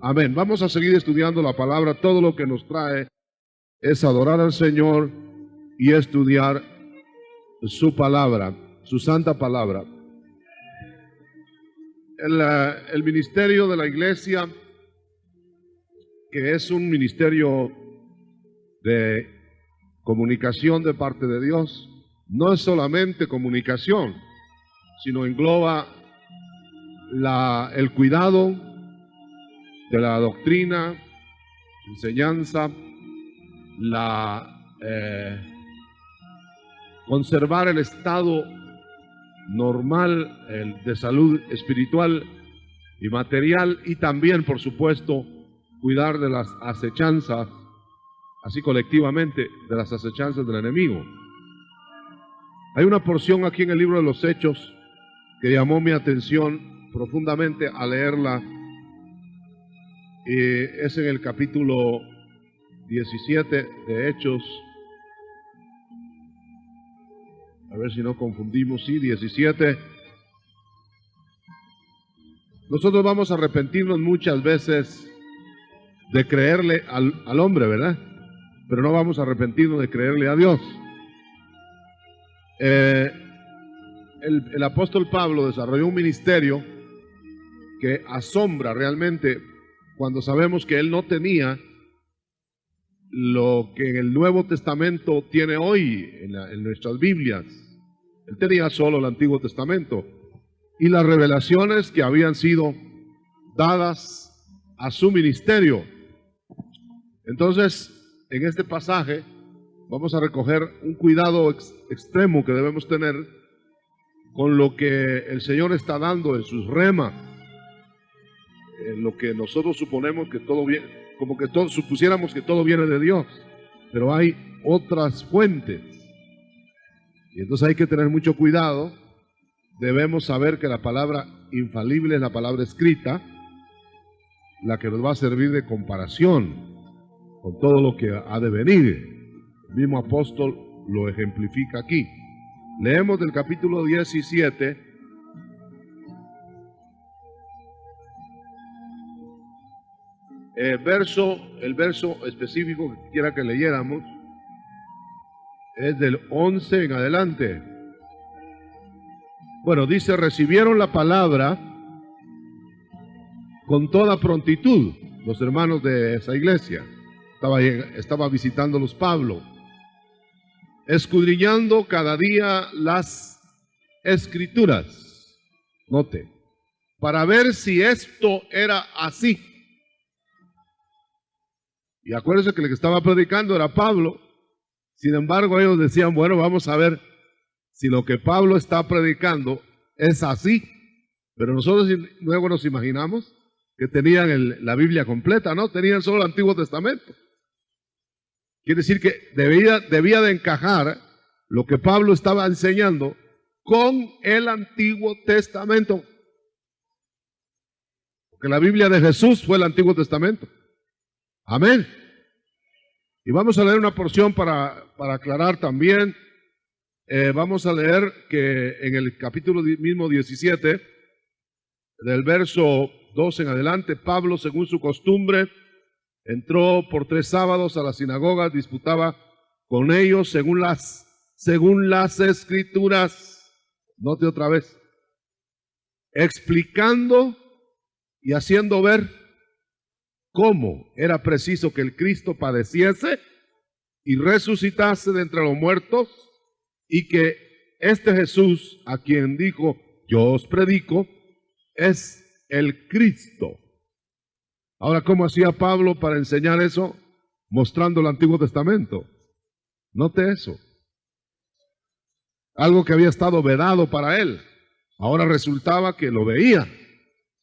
Amén. Vamos a seguir estudiando la palabra. Todo lo que nos trae es adorar al Señor y estudiar su palabra, su santa palabra. El ministerio de la iglesia, que es un ministerio de comunicación de parte de Dios, no es solamente comunicación, sino engloba el cuidado de la doctrina, enseñanza, conservar el estado normal de salud espiritual y material, y también, por supuesto, cuidar de las acechanzas, así colectivamente, de las acechanzas del enemigo. Hay una porción aquí en el libro de los Hechos que llamó mi atención profundamente al leerla, y es en el capítulo 17 de Hechos. A ver si no confundimos, sí, 17. Nosotros vamos a arrepentirnos muchas veces de creerle al hombre, ¿verdad? Pero no vamos a arrepentirnos de creerle a Dios. El apóstol Pablo desarrolló un ministerio que asombra realmente cuando sabemos que él no tenía lo que en el Nuevo Testamento tiene hoy en nuestras Biblias. Él tenía solo el Antiguo Testamento y las revelaciones que habían sido dadas a su ministerio. Entonces, en este pasaje vamos a recoger un cuidado extremo que debemos tener con lo que el Señor está dando en sus remas, en lo que nosotros suponemos que todo viene, como que todos supusiéramos que todo viene de Dios, pero hay otras fuentes, y entonces hay que tener mucho cuidado. Debemos saber que la palabra infalible es la palabra escrita, la que nos va a servir de comparación con todo lo que ha de venir. El mismo apóstol lo ejemplifica aquí. Leemos del capítulo 17, el verso específico que quiera que leyéramos es del 11 en adelante. Bueno, dice: recibieron la palabra con toda prontitud los hermanos de esa iglesia. Estaba visitándolos Pablo, escudriñando cada día las escrituras, note, para ver si esto era así. Y acuérdense que el que estaba predicando era Pablo. Sin embargo, ellos decían: bueno, vamos a ver si lo que Pablo está predicando es así. Pero nosotros luego nos imaginamos que tenían la Biblia completa, ¿no? Tenían solo el Antiguo Testamento. Quiere decir que debía de encajar lo que Pablo estaba enseñando con el Antiguo Testamento. Porque la Biblia de Jesús fue el Antiguo Testamento. Amén. Y vamos a leer una porción para aclarar también. Vamos a leer que en el capítulo mismo 17, del verso 2 en adelante, Pablo, según su costumbre, entró por 3 sábados a la sinagoga, disputaba con ellos según las escrituras. Note otra vez, explicando y haciendo ver cómo era preciso que el Cristo padeciese y resucitase de entre los muertos, y que este Jesús, a quien dijo: yo os predico, es el Cristo. Ahora, ¿cómo hacía Pablo para enseñar eso? Mostrando el Antiguo Testamento. Note eso. Algo que había estado vedado para él, ahora resultaba que lo veía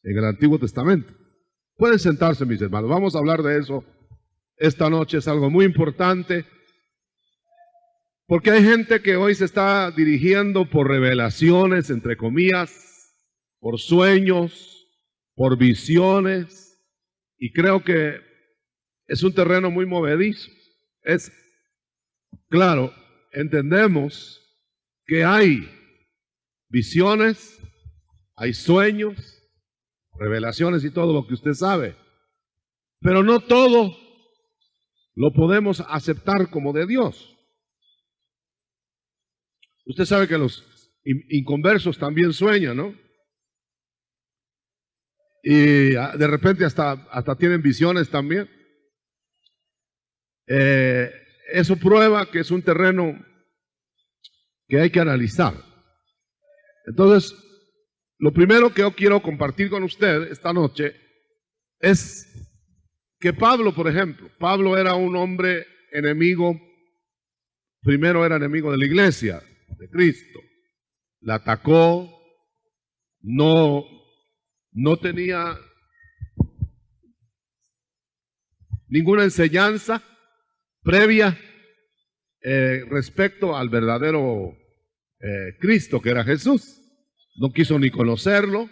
en el Antiguo Testamento. Pueden sentarse, mis hermanos. Vamos a hablar de eso esta noche. Es algo muy importante, porque hay gente que hoy se está dirigiendo por revelaciones, entre comillas, por sueños, por visiones, y creo que es un terreno muy movedizo. Es claro, entendemos que hay visiones, hay sueños, revelaciones y todo lo que usted sabe, Pero no todo lo podemos aceptar como de Dios. Usted sabe que los inconversos también sueñan, ¿no? Y de repente hasta tienen visiones también. Eso prueba que es un terreno que hay que analizar. Entonces, lo primero que yo quiero compartir con usted esta noche es que Pablo, por ejemplo, Pablo era un hombre enemigo, primero era enemigo de la iglesia, de Cristo. La atacó, no tenía ninguna enseñanza previa respecto al verdadero Cristo, que era Jesús. No quiso ni conocerlo.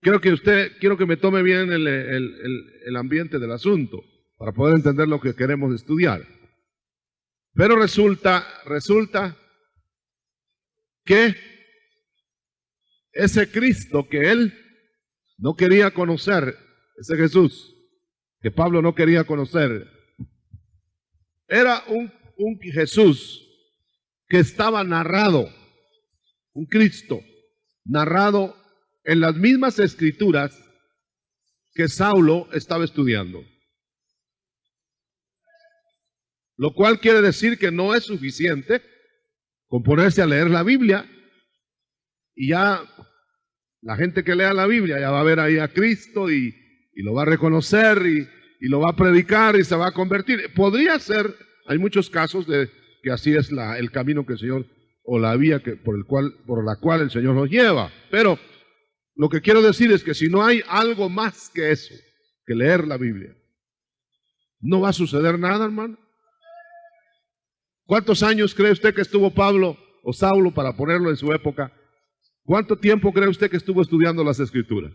Quiero que me tome bien el ambiente del asunto para poder entender lo que queremos estudiar. Pero resulta que ese Cristo que él no quería conocer, ese Jesús que Pablo no quería conocer, era un Jesús que estaba narrado, un Cristo narrado en las mismas escrituras que Saulo estaba estudiando. Lo cual quiere decir que no es suficiente con ponerse a leer la Biblia y ya la gente que lea la Biblia ya va a ver ahí a Cristo y lo va a reconocer y lo va a predicar y se va a convertir. Podría ser, hay muchos casos de que así es el camino que el Señor, o la vía por la cual el Señor nos lleva. Pero lo que quiero decir es que si no hay algo más que eso, que leer la Biblia, no va a suceder nada, hermano. ¿Cuántos años cree usted que estuvo Pablo o Saulo, para ponerlo en su época? ¿Cuánto tiempo cree usted que estuvo estudiando las Escrituras?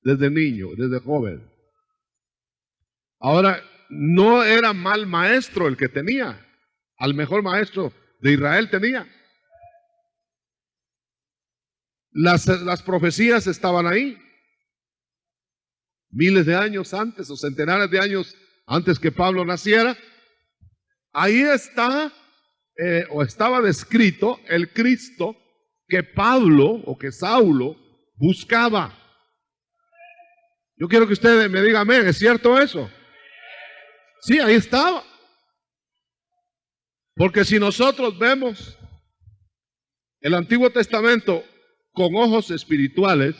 Desde niño, desde joven. Ahora, no era mal maestro el que tenía. Al mejor maestro de Israel tenía. Las profecías estaban ahí. Miles de años antes o centenares de años antes que Pablo naciera. Ahí está, o estaba descrito el Cristo que Pablo o que Saulo buscaba. Yo quiero que usted me diga amén, ¿es cierto eso? Sí, ahí estaba. Porque si nosotros vemos el Antiguo Testamento con ojos espirituales,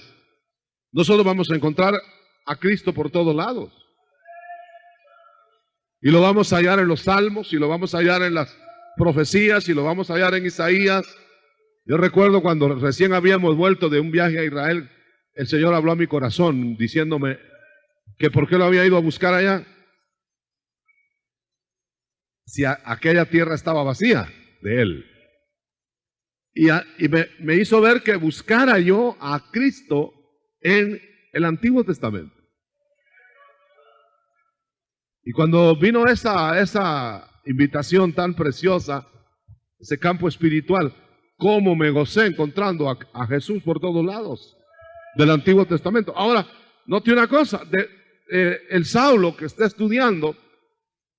nosotros vamos a encontrar a Cristo por todos lados. Y lo vamos a hallar en los Salmos, y lo vamos a hallar en las profecías, y lo vamos a hallar en Isaías. Yo recuerdo cuando recién habíamos vuelto de un viaje a Israel, el Señor habló a mi corazón diciéndome que por qué lo había ido a buscar allá, si aquella tierra estaba vacía de Él. Y me hizo ver que buscara yo a Cristo en el Antiguo Testamento. Y cuando vino esa invitación tan preciosa, ese campo espiritual, cómo me gocé encontrando a Jesús por todos lados del Antiguo Testamento. Ahora, note una cosa, el Saulo que está estudiando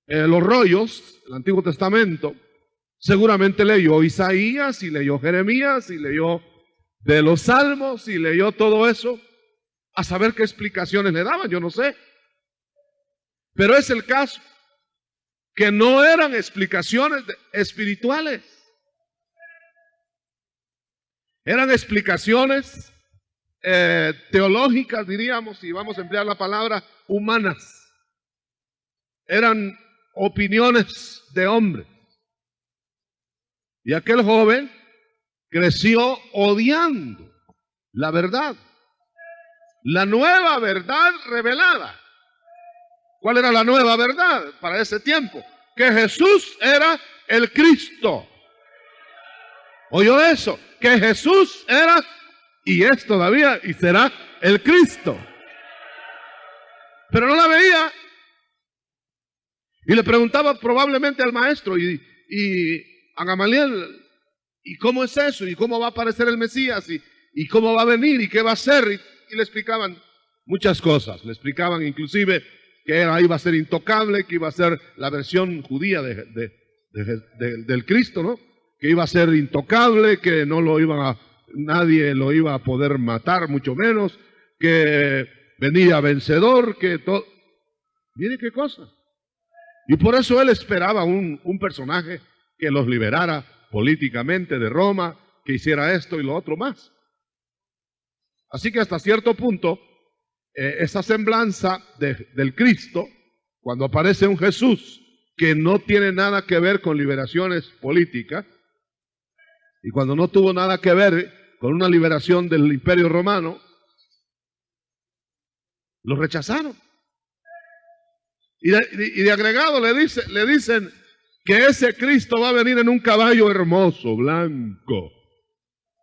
los rollos, el Antiguo Testamento, seguramente leyó Isaías y leyó Jeremías y leyó de los Salmos y leyó todo eso, a saber qué explicaciones le daban, yo no sé. Pero es el caso que no eran explicaciones espirituales, eran explicaciones teológicas, diríamos, y vamos a emplear la palabra humanas. Eran opiniones de hombres. Y aquel joven creció odiando la verdad, la nueva verdad revelada. ¿Cuál era la nueva verdad para ese tiempo? Que Jesús era el Cristo. ¿Oyó eso? Que Jesús era y es todavía y será el Cristo. Pero no la veía. Y le preguntaba probablemente al maestro y a Gamaliel, ¿y cómo es eso? ¿Y cómo va a aparecer el Mesías? ¿Y cómo va a venir? ¿Y qué va a hacer? Y le explicaban muchas cosas. Le explicaban inclusive iba a ser intocable, que iba a ser la versión judía del Cristo, ¿no? Que iba a ser intocable, que nadie lo iba a poder matar, mucho menos, que venía vencedor, que todo. Mire qué cosa. Y por eso él esperaba un personaje que los liberara políticamente de Roma, que hiciera esto y lo otro más. Así que hasta cierto punto, esa semblanza del Cristo, cuando aparece un Jesús que no tiene nada que ver con liberaciones políticas, y cuando no tuvo nada que ver con una liberación del Imperio Romano, lo rechazaron. Y de agregado le dicen que ese Cristo va a venir en un caballo hermoso, blanco,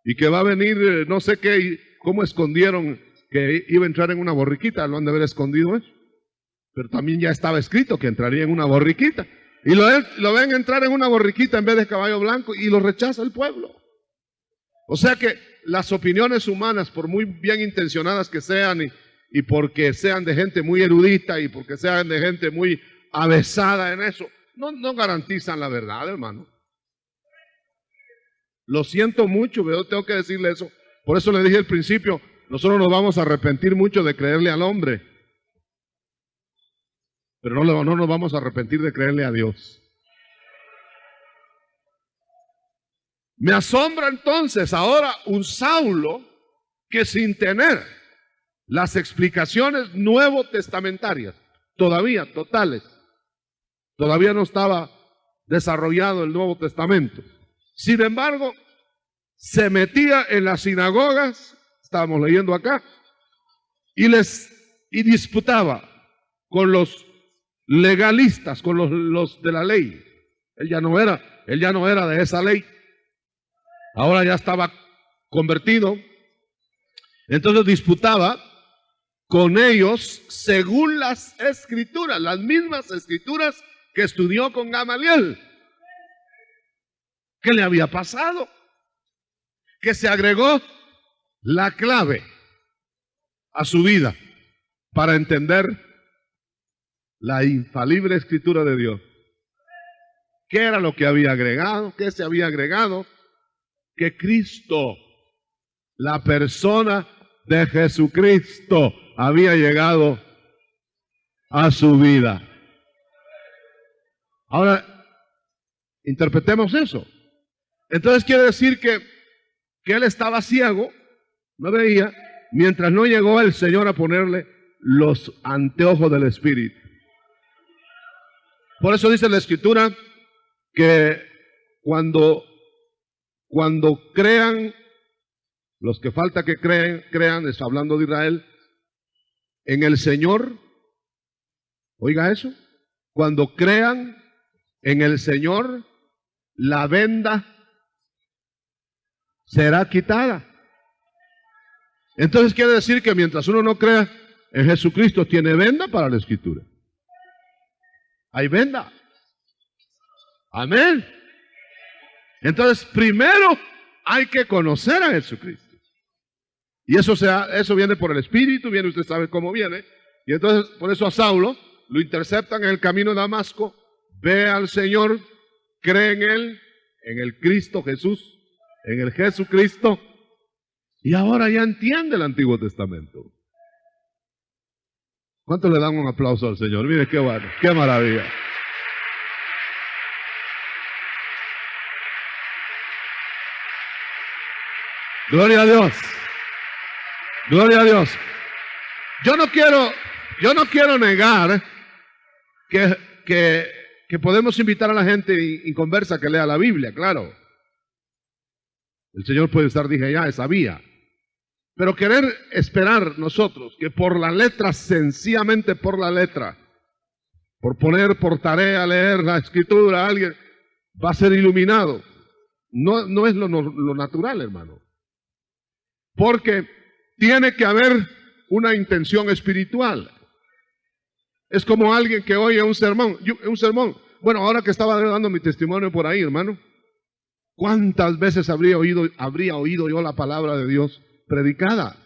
y que va a venir, no sé qué, cómo escondieron que iba a entrar en una borriquita, lo han de haber escondido eso, pero también ya estaba escrito que entraría en una borriquita, y lo ven entrar en una borriquita en vez de caballo blanco, y lo rechaza el pueblo. O sea que las opiniones humanas, por muy bien intencionadas que sean, y porque sean de gente muy erudita y porque sean de gente muy avesada en eso, no garantizan la verdad, hermano. Lo siento mucho, pero tengo que decirle eso. Por eso le dije al principio, nosotros nos vamos a arrepentir mucho de creerle al hombre, pero no nos vamos a arrepentir de creerle a Dios. Me asombra entonces ahora un Saulo que sin tener las explicaciones nuevo testamentarias, todavía totales, todavía no estaba desarrollado el Nuevo Testamento. Sin embargo, se metía en las sinagogas, estábamos leyendo acá, y disputaba con los legalistas, con los de la ley. Él ya no era de esa ley. Ahora ya estaba convertido. Entonces disputaba con ellos según las escrituras, las mismas escrituras que estudió con Gamaliel. ¿Qué le había pasado? Que se agregó la clave a su vida para entender la infalible escritura de Dios. ¿Qué era lo que había agregado? ¿Qué se había agregado? Que Cristo, la persona de Jesucristo, había llegado a su vida. Ahora, interpretemos eso. Entonces quiere decir que él estaba ciego, no veía, mientras no llegó el Señor a ponerle los anteojos del Espíritu. Por eso dice la Escritura que cuando crean, los que falta que crean, está hablando de Israel, en el Señor, oiga eso, cuando crean en el Señor, la venda será quitada. Entonces quiere decir que mientras uno no crea en Jesucristo, tiene venda para la Escritura. Hay venda. Amén. Entonces, primero hay que conocer a Jesucristo. Y eso viene por el Espíritu, usted sabe cómo viene. Y entonces, por eso a Saulo lo interceptan en el camino de Damasco, ve al Señor, cree en Él, en el Cristo Jesús, en el Jesucristo, y ahora ya entiende el Antiguo Testamento. ¿Cuánto le dan un aplauso al Señor? Mire qué bueno, qué maravilla. Gloria a Dios. Gloria a Dios. Yo no quiero negar que podemos invitar a la gente en conversa que lea la Biblia, claro. El Señor puede estar, dije ya, sabía. Pero querer esperar nosotros que por la letra, sencillamente por la letra, por poner por tarea leer la Escritura a alguien, va a ser iluminado. No es lo natural, hermano. Porque tiene que haber una intención espiritual. Es como alguien que oye un sermón. Bueno, ahora que estaba dando mi testimonio por ahí, hermano, ¿cuántas veces habría oído yo la palabra de Dios predicada?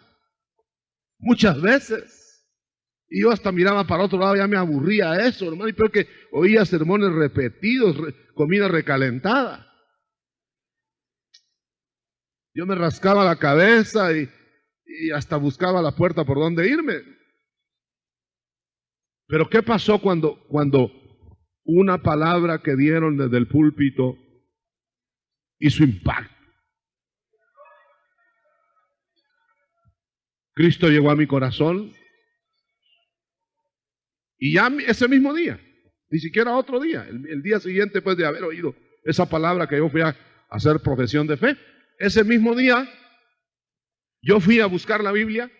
Muchas veces. Y yo hasta miraba para otro lado, ya me aburría eso, hermano. Y peor que oía sermones repetidos, comida recalentada. Yo me rascaba la cabeza y hasta buscaba la puerta por donde irme. Pero ¿qué pasó cuando una palabra que dieron desde el púlpito hizo impacto? Cristo llegó a mi corazón y ya ese mismo día, ni siquiera otro día, el día siguiente después de haber oído esa palabra que yo fui a hacer profesión de fe, ese mismo día yo fui a buscar la Biblia,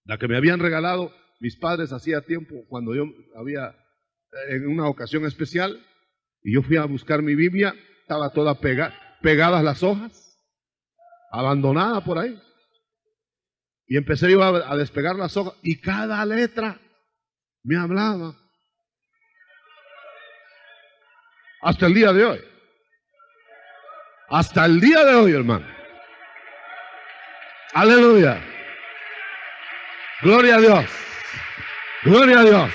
la que me habían regalado mis padres hacía tiempo, cuando yo había, en una ocasión especial, y yo fui a buscar mi Biblia, estaba toda pegadas las hojas, abandonada por ahí. Y empecé yo a despegar las hojas y cada letra me hablaba. Hasta el día de hoy. Hasta el día de hoy, hermano. Aleluya. Gloria a Dios. Gloria a Dios.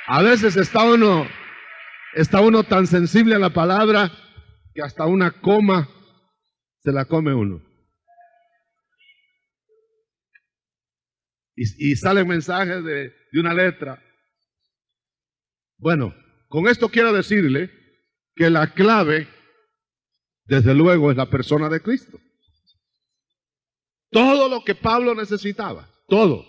A veces está uno tan sensible a la palabra que hasta una coma se la come uno. Y salen mensajes de una letra. Bueno, con esto quiero decirle que la clave, desde luego, es la persona de Cristo. Todo lo que Pablo necesitaba, todo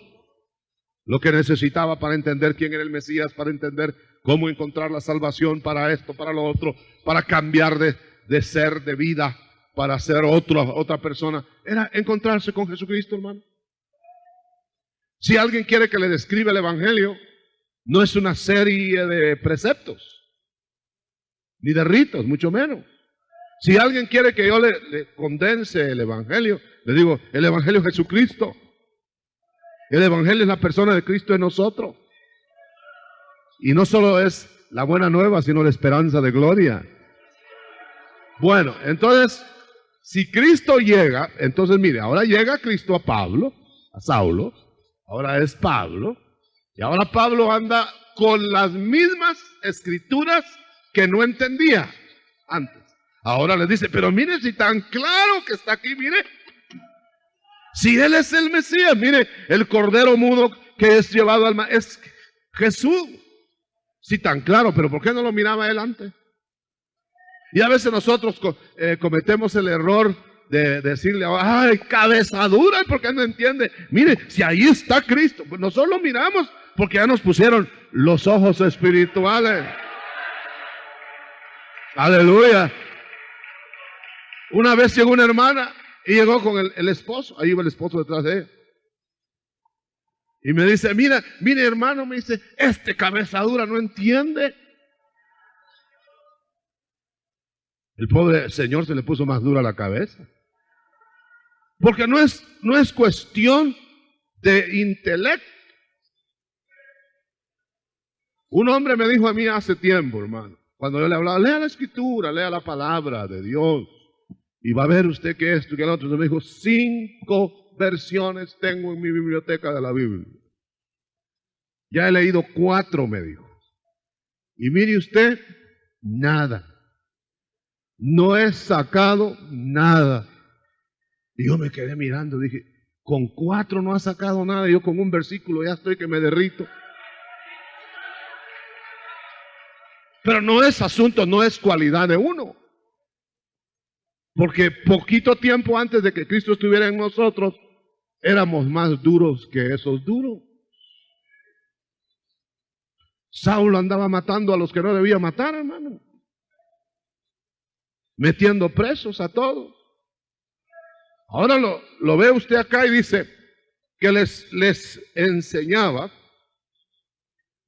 lo que necesitaba para entender quién era el Mesías, para entender cómo encontrar la salvación, para esto, para lo otro, para cambiar de ser, de vida, para ser otra persona, era encontrarse con Jesucristo, hermano. Si alguien quiere que le describa el Evangelio, no es una serie de preceptos, ni de ritos, mucho menos. Si alguien quiere que yo le condense el Evangelio, le digo, el Evangelio es Jesucristo. El Evangelio es la persona de Cristo en nosotros. Y no solo es la buena nueva, sino la esperanza de gloria. Bueno, entonces, si Cristo llega, entonces mire, ahora llega Cristo a Pablo, a Saulo, ahora es Pablo, y ahora Pablo anda con las mismas escrituras que no entendía antes. Ahora le dice, pero mire si tan claro que está aquí, mire. Si Él es el Mesías, mire, el cordero mudo que es llevado al mar, es Jesús. Si tan claro, pero ¿por qué no lo miraba Él antes? Y a veces nosotros cometemos el error de decirle, ay, cabeza dura, ¿por qué no entiende? Mire, si ahí está Cristo, pues nosotros lo miramos porque ya nos pusieron los ojos espirituales. Aleluya. Una vez llegó una hermana y llegó con el esposo, ahí iba el esposo detrás de ella. Y me dice, mire hermano, me dice, este cabeza dura no entiende. El pobre señor se le puso más dura la cabeza. Porque no es cuestión de intelecto. Un hombre me dijo a mí hace tiempo, hermano, cuando yo le hablaba, lea la escritura, lea la palabra de Dios. Y va a ver usted que esto y que lo otro. Me dijo, 5 versiones tengo en mi biblioteca de la Biblia. Ya he leído 4, me dijo. Y mire usted, nada. No he sacado nada. Y yo me quedé mirando, dije, con 4 no ha sacado nada. Y yo con un versículo ya estoy que me derrito. Pero no es asunto, no es cualidad de uno. Porque poquito tiempo antes de que Cristo estuviera en nosotros, éramos más duros que esos duros. Saulo andaba matando a los que no debía matar, hermano. Metiendo presos a todos. Ahora lo ve usted acá y dice que les enseñaba,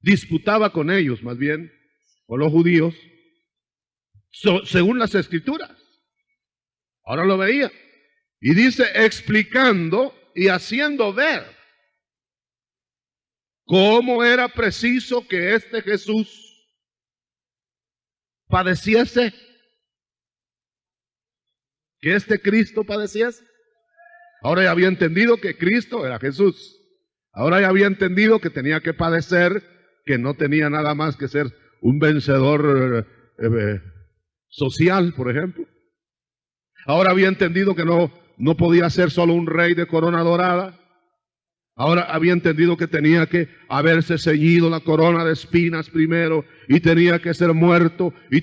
disputaba con ellos más bien, con los judíos, según las escrituras. Ahora lo veía. Y dice, explicando y haciendo ver cómo era preciso que este Jesús padeciese, que este Cristo padeciese. Ahora ya había entendido que Cristo era Jesús. Ahora ya había entendido que tenía que padecer, que no tenía nada más que ser un vencedor social, por ejemplo. Ahora había entendido que no podía ser solo un rey de corona dorada. Ahora había entendido que tenía que haberse ceñido la corona de espinas primero, y tenía que ser muerto, ¿y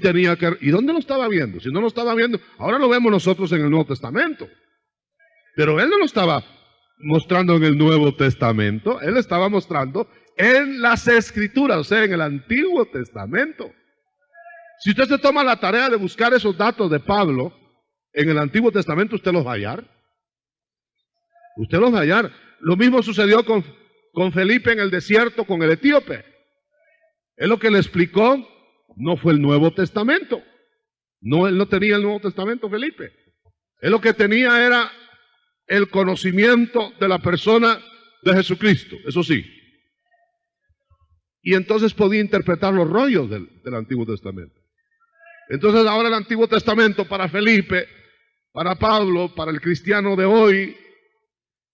dónde lo estaba viendo? Si no lo estaba viendo, ahora lo vemos nosotros en el Nuevo Testamento. Pero él no lo estaba mostrando en el Nuevo Testamento, él estaba mostrando en las Escrituras, o sea, en el Antiguo Testamento. Si usted se toma la tarea de buscar esos datos de Pablo en el Antiguo Testamento, usted los va a hallar. Usted los va a hallar. Lo mismo sucedió con Felipe en el desierto, con el etíope. Él lo que le explicó no fue el Nuevo Testamento. No, él no tenía el Nuevo Testamento, Felipe. Él lo que tenía era el conocimiento de la persona de Jesucristo, eso sí. Y entonces podía interpretar los rollos del Antiguo Testamento. Entonces ahora el Antiguo Testamento para Felipe, para Pablo, para el cristiano de hoy,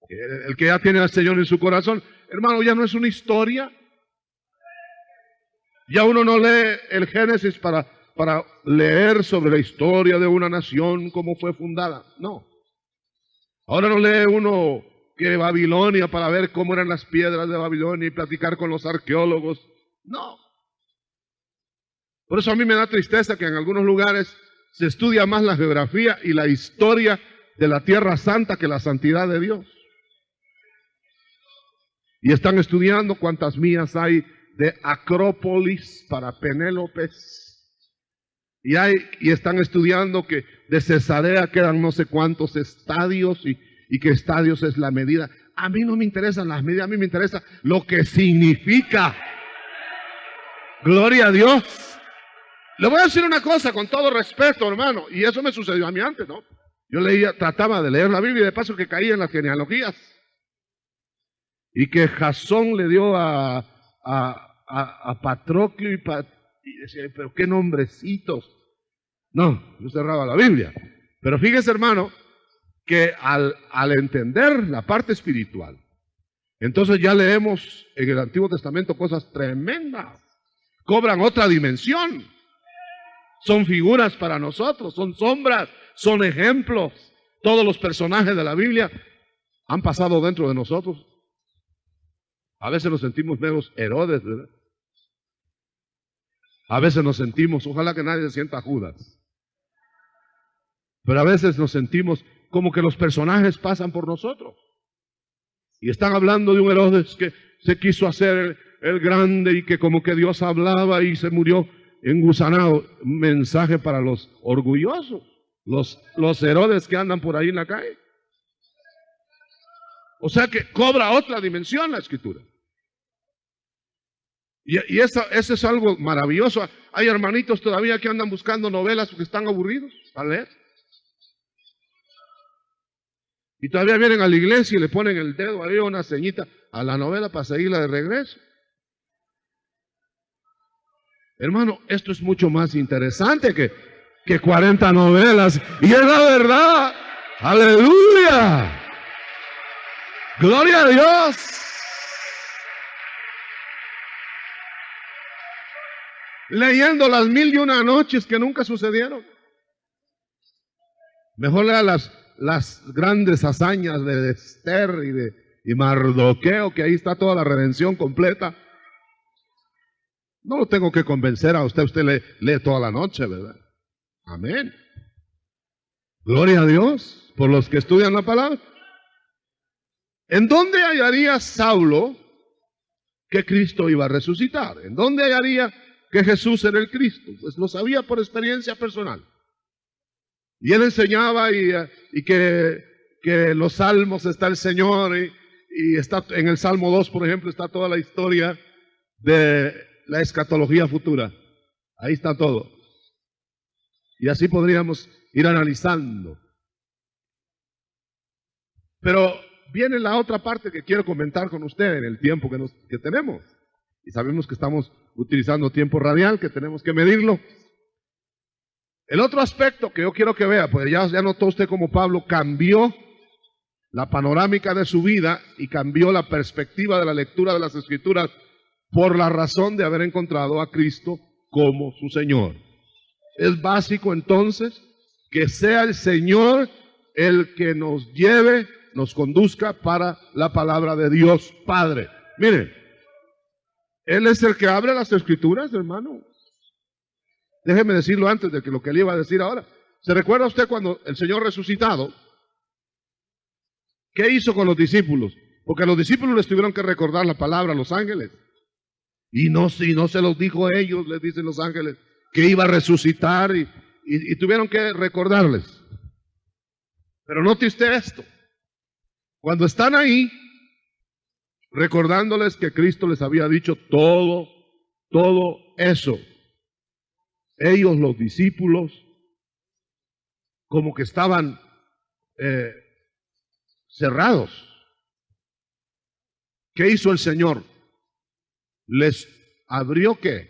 el que ya tiene al Señor en su corazón, hermano, ya no es una historia. Ya uno no lee el Génesis para leer sobre la historia de una nación, cómo fue fundada. No. Ahora no lee uno que Babilonia para ver cómo eran las piedras de Babilonia y platicar con los arqueólogos. No. Por eso a mí me da tristeza que en algunos lugares se estudia más la geografía y la historia de la Tierra Santa que la santidad de Dios. Y están estudiando cuántas millas hay de Acrópolis para Penélopes. Y están estudiando que de Cesarea quedan no sé cuántos estadios y que estadios es la medida. A mí no me interesan las medidas, a mí me interesa lo que significa. Gloria a Dios. Le voy a decir una cosa con todo respeto, hermano, y eso me sucedió a mí antes, ¿no? Yo trataba de leer la Biblia y de paso que caía en las genealogías. Y que Jasón le dio a Patroclo y decía, pero qué nombrecitos. No, yo cerraba la Biblia. Pero fíjese, hermano, que al entender la parte espiritual, entonces ya leemos en el Antiguo Testamento cosas tremendas. Cobran otra dimensión. Son figuras para nosotros, son sombras, son ejemplos. Todos los personajes de la Biblia han pasado dentro de nosotros. A veces nos sentimos meros Herodes, ¿verdad? A veces nos sentimos, ojalá que nadie se sienta Judas, pero a veces nos sentimos como que los personajes pasan por nosotros. Y están hablando de un Herodes que se quiso hacer el grande y que como que Dios hablaba y se murió engusanado. Un mensaje para los orgullosos, los Herodes que andan por ahí en la calle. O sea que cobra otra dimensión la Escritura. Y eso es algo maravilloso. Hay hermanitos todavía que andan buscando novelas porque están aburridos a leer. Y todavía vienen a la iglesia y le ponen el dedo arriba, una ceñita a la novela para seguirla de regreso. Hermano, esto es mucho más interesante que 40 novelas. Y es la verdad. ¡Aleluya! ¡Gloria a Dios! Leyendo las 1001 noches que nunca sucedieron. Mejor lea las grandes hazañas de Esther y Mardoqueo, que ahí está toda la redención completa. No lo tengo que convencer a usted lee toda la noche, ¿verdad? Amén. Gloria a Dios por los que estudian la palabra. ¿En dónde hallaría Saulo que Cristo iba a resucitar? ¿En dónde hallaría que Jesús era el Cristo? Pues lo sabía por experiencia personal. Y él enseñaba y que en los salmos está el Señor y está en el Salmo 2, por ejemplo, está toda la historia de la escatología futura. Ahí está todo. Y así podríamos ir analizando. Pero viene la otra parte que quiero comentar con usted en el tiempo que tenemos. Y sabemos que estamos utilizando tiempo radial, que tenemos que medirlo. El otro aspecto que yo quiero que vea, pues ya notó usted cómo Pablo cambió la panorámica de su vida y cambió la perspectiva de la lectura de las Escrituras por la razón de haber encontrado a Cristo como su Señor. Es básico entonces que sea el Señor el que nos lleve, nos conduzca para la palabra de Dios Padre. Miren, Él es el que abre las Escrituras, hermano. Déjeme decirlo antes de que lo que le iba a decir ahora. ¿Se recuerda usted cuando el Señor resucitado? ¿Qué hizo con los discípulos? Porque a los discípulos les tuvieron que recordar la palabra a los ángeles. Y no se los dijo a ellos, les dicen los ángeles, que iba a resucitar y tuvieron que recordarles. Pero note usted esto. Cuando están ahí, recordándoles que Cristo les había dicho todo eso, ellos, los discípulos, como que estaban cerrados. ¿Qué hizo el Señor? Les abrió ¿qué?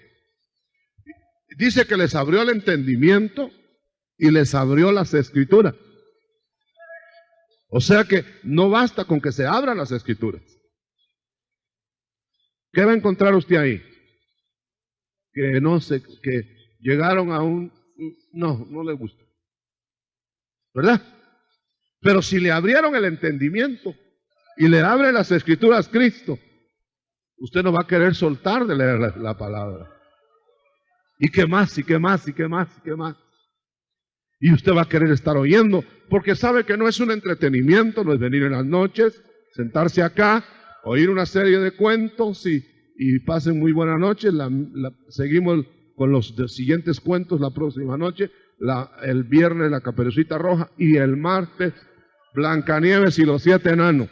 Dice que les abrió el entendimiento y les abrió las Escrituras. O sea que no basta con que se abran las Escrituras. ¿Qué va a encontrar usted ahí? Que llegaron a no le gusta. ¿Verdad? Pero si le abrieron el entendimiento y le abre las Escrituras Cristo, usted no va a querer soltar de leer la palabra. ¿Y qué más? ¿Y qué más? ¿Y qué más? ¿Y qué más? Y usted va a querer estar oyendo, porque sabe que no es un entretenimiento, no es venir en las noches, sentarse acá, oír una serie de cuentos y pasen muy buena noche. Seguimos con los siguientes cuentos la próxima noche, el viernes la Caperucita Roja y el martes Blancanieves y los 7 enanos.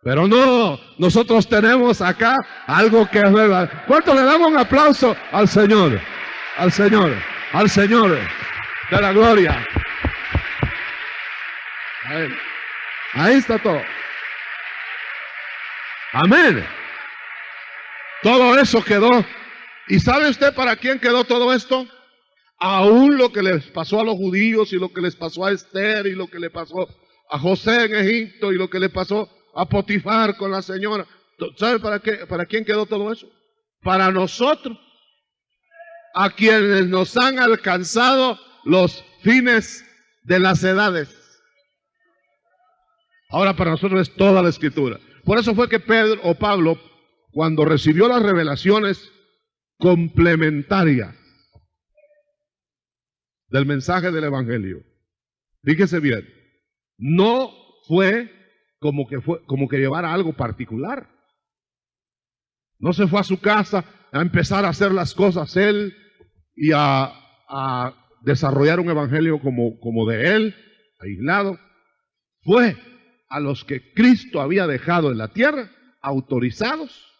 Pero no, nosotros tenemos acá algo que es verdad. ¿Cuánto le damos un aplauso al Señor? Al Señor, al Señor de la gloria. Ahí está todo. Amén. Todo eso quedó. ¿Y sabe usted para quién quedó todo esto? Aún lo que les pasó a los judíos y lo que les pasó a Esther y lo que le pasó a José en Egipto y lo que le pasó a Potifar con la señora. ¿Sabe para quién quedó todo eso? Para nosotros, a quienes nos han alcanzado los fines de las edades. Ahora para nosotros es toda la Escritura. Por eso fue que Pedro o Pablo, cuando recibió las revelaciones complementarias del mensaje del Evangelio, fíjese bien, no fue como que llevara algo particular. No se fue a su casa a empezar a hacer las cosas él y a desarrollar un evangelio como de él, aislado. Fue a los que Cristo había dejado en la tierra, autorizados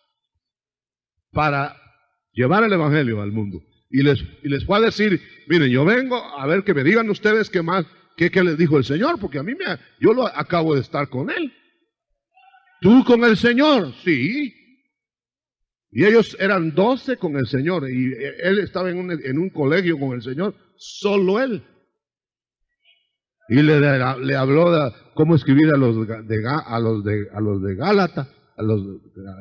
para llevar el evangelio al mundo. Y les fue a decir, miren, yo vengo a ver que me digan ustedes qué más. ¿Qué les dijo el Señor? Porque a mí yo acabo de estar con Él. ¿Tú con el Señor? Sí. Y ellos eran 12 con el Señor. Y Él estaba en un colegio con el Señor. Solo Él. Y le habló de cómo escribir a los de Gálata, a los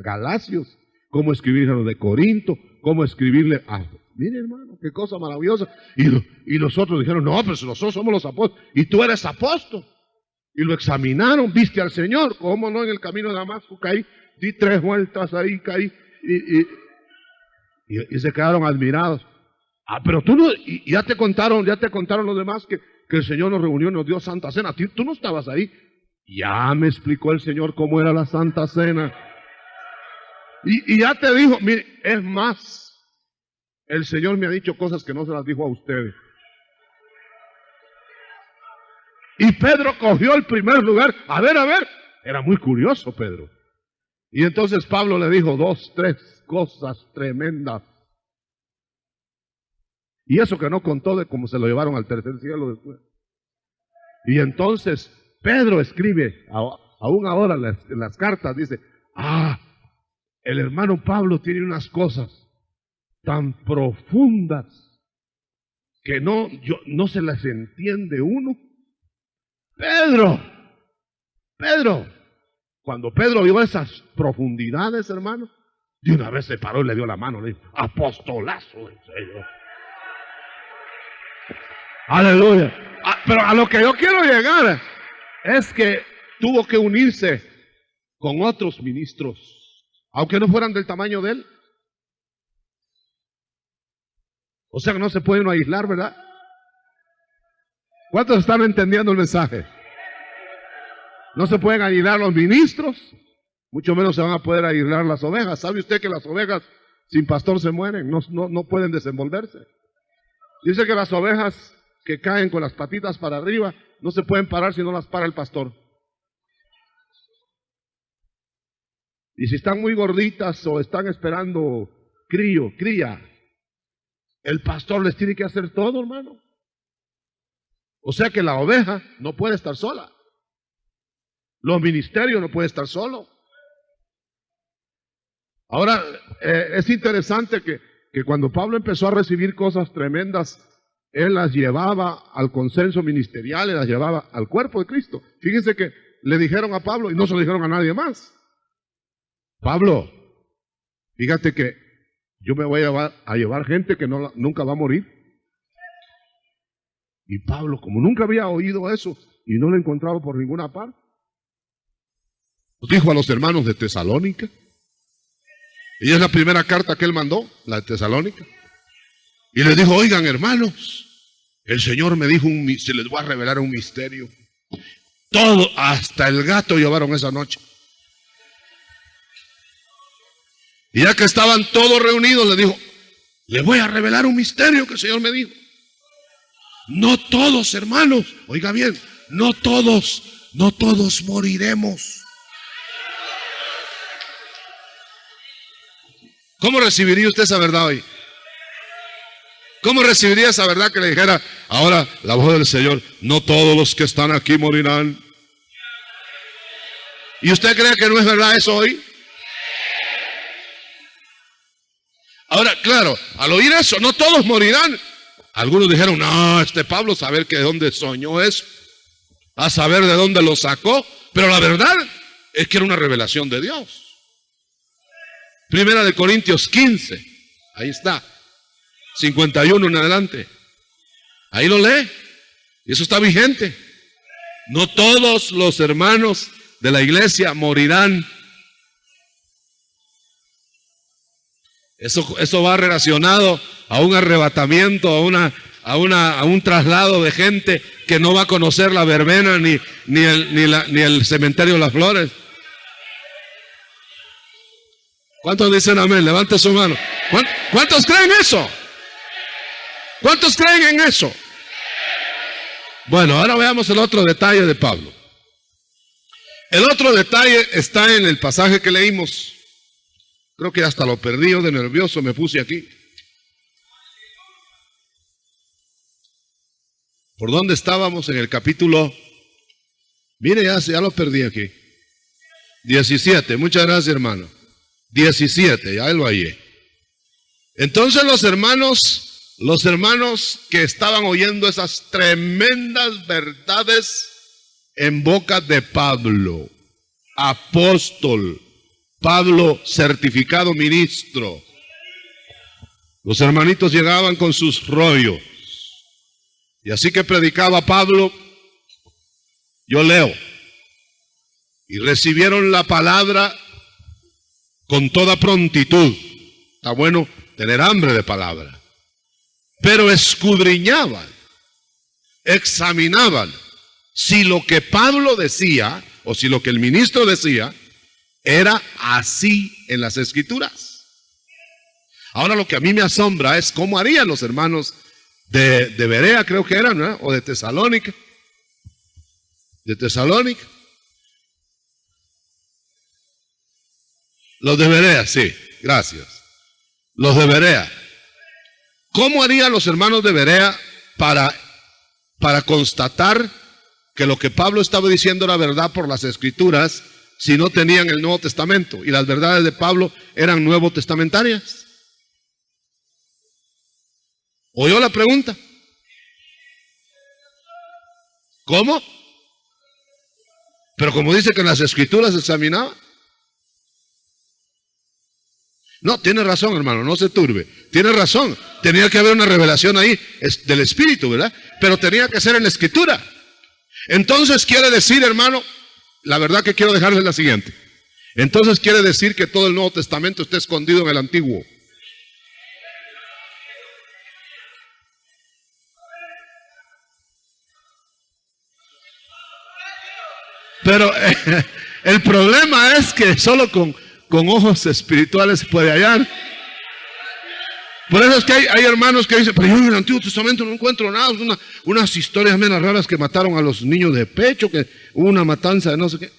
Galacios. Cómo escribir a los de Corinto. Cómo escribirle a... Mire, hermano, qué cosa maravillosa. Y nosotros dijeron, no, pues nosotros somos los apóstoles. Y tú eres apóstol. Y lo examinaron, viste al Señor. ¿Cómo no? En el camino de Damasco caí, di 3 vueltas ahí, caí. Y se quedaron admirados. Ah, pero tú no, y ya te contaron los demás que el Señor nos reunió y nos dio Santa Cena. Tú no estabas ahí. Ya me explicó el Señor cómo era la Santa Cena. Y ya te dijo, mire, es más. El Señor me ha dicho cosas que no se las dijo a ustedes. Y Pedro cogió el primer lugar. A ver. Era muy curioso Pedro. Y entonces Pablo le dijo 2, 3 cosas tremendas. Y eso que no contó de cómo se lo llevaron al tercer cielo después. Y entonces Pedro escribe, aún ahora en las cartas, dice, el hermano Pablo tiene unas cosas tan profundas que no se las entiende uno. Pedro, Pedro. Cuando Pedro vio esas profundidades, hermano, de una vez se paró y le dio la mano, le dijo, apostolazo, en serio. Aleluya. Pero a lo que yo quiero llegar es que tuvo que unirse con otros ministros, aunque no fueran del tamaño de él. O sea que no se puede uno aislar, ¿verdad? ¿Cuántos están entendiendo el mensaje? No se pueden aislar los ministros, mucho menos se van a poder aislar las ovejas. ¿Sabe usted que las ovejas sin pastor se mueren? No pueden desenvolverse. Dice que las ovejas que caen con las patitas para arriba no se pueden parar si no las para el pastor. Y si están muy gorditas o están esperando cría, el pastor les tiene que hacer todo, hermano. O sea que la oveja no puede estar sola. Los ministerios no pueden estar solos. Ahora, es interesante que cuando Pablo empezó a recibir cosas tremendas, él las llevaba al consenso ministerial, las llevaba al cuerpo de Cristo. Fíjense que le dijeron a Pablo, y no se lo dijeron a nadie más: Pablo, fíjate que yo me voy a llevar gente que nunca va a morir. Y Pablo, como nunca había oído eso y no lo encontraba por ninguna parte, dijo a los hermanos de Tesalónica, y es la primera carta que él mandó, la de Tesalónica, y les dijo: oigan, hermanos, el Señor me dijo, se les va a revelar un misterio. Todo, hasta el gato llevaron esa noche. Y ya que estaban todos reunidos, le dijo: les voy a revelar un misterio que el Señor me dijo. No todos, hermanos, oiga bien, no todos moriremos. ¿Cómo recibiría usted esa verdad hoy? ¿Cómo recibiría esa verdad que le dijera ahora la voz del Señor? No todos los que están aquí morirán. ¿Y usted cree que no es verdad eso hoy? Ahora, claro, al oír eso, no todos morirán. Algunos dijeron: no, Pablo, saber que de dónde soñó eso, a saber de dónde lo sacó. Pero la verdad es que era una revelación de Dios. Primera de Corintios 15, ahí está, 51 en adelante. Ahí lo lee, y eso está vigente. No todos los hermanos de la iglesia morirán. Eso va relacionado a un arrebatamiento, a un traslado de gente que no va a conocer la verbena ni el cementerio de las flores. ¿Cuántos dicen amén? Levante su mano. ¿Cuántos creen eso? ¿Cuántos creen en eso? Bueno, ahora veamos el otro detalle de Pablo. El otro detalle está en el pasaje que leímos. Creo que hasta lo perdí, de nervioso me puse aquí. ¿Por dónde estábamos? En el capítulo, mire, ya lo perdí aquí. 17, muchas gracias, hermano. 17, ya lo hallé. Entonces los hermanos que estaban oyendo esas tremendas verdades en boca de Pablo, apóstol, Pablo certificado ministro, los hermanitos llegaban con sus rollos. Y así que predicaba Pablo, yo leo, y recibieron la palabra con toda prontitud. Está bueno tener hambre de palabra. Pero escudriñaban, examinaban si lo que Pablo decía, o si lo que el ministro decía, era así en las Escrituras. Ahora lo que a mí me asombra es cómo harían los hermanos de Berea, creo que eran, ¿no? O de Tesalónica. De Tesalónica. Los de Berea, sí, gracias. Los de Berea. ¿Cómo harían los hermanos de Berea para constatar que lo que Pablo estaba diciendo era verdad por las Escrituras si no tenían el Nuevo Testamento y las verdades de Pablo eran nuevo testamentarias? ¿Oyó la pregunta? ¿Cómo? Pero como dice que en las Escrituras se examinaba. No, tiene razón, hermano, no se turbe. Tiene razón. Tenía que haber una revelación ahí del Espíritu, ¿verdad? Pero tenía que ser en la Escritura. Entonces quiere decir, hermano, la verdad que quiero dejarles la siguiente. Entonces quiere decir que todo el Nuevo Testamento está escondido en el Antiguo. Pero el problema es que solo con ojos espirituales se puede hallar. Por eso es que hay hermanos que dicen, pero yo en el Antiguo Testamento no encuentro nada, unas historias menos raras que mataron a los niños de pecho, que hubo una matanza de no sé qué.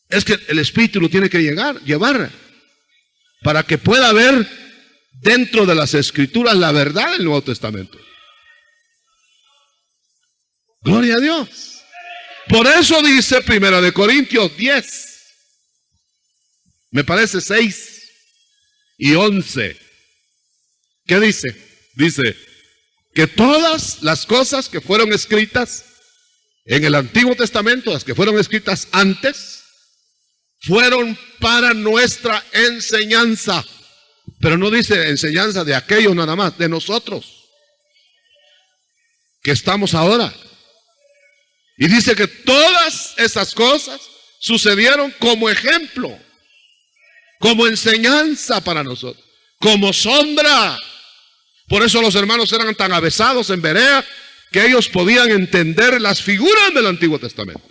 Es que el Espíritu lo tiene que llevar para que pueda ver dentro de las Escrituras la verdad del Nuevo Testamento. Gloria a Dios. Por eso dice 1 Corintios 10, me parece 6 y 11. ¿Qué dice? Dice que todas las cosas que fueron escritas en el Antiguo Testamento, las que fueron escritas antes, fueron para nuestra enseñanza. Pero no dice enseñanza de aquellos nada más, de nosotros que estamos ahora. Y dice que todas esas cosas sucedieron como ejemplo, como enseñanza para nosotros, como sombra. Por eso los hermanos eran tan avesados en Berea que ellos podían entender las figuras del Antiguo Testamento.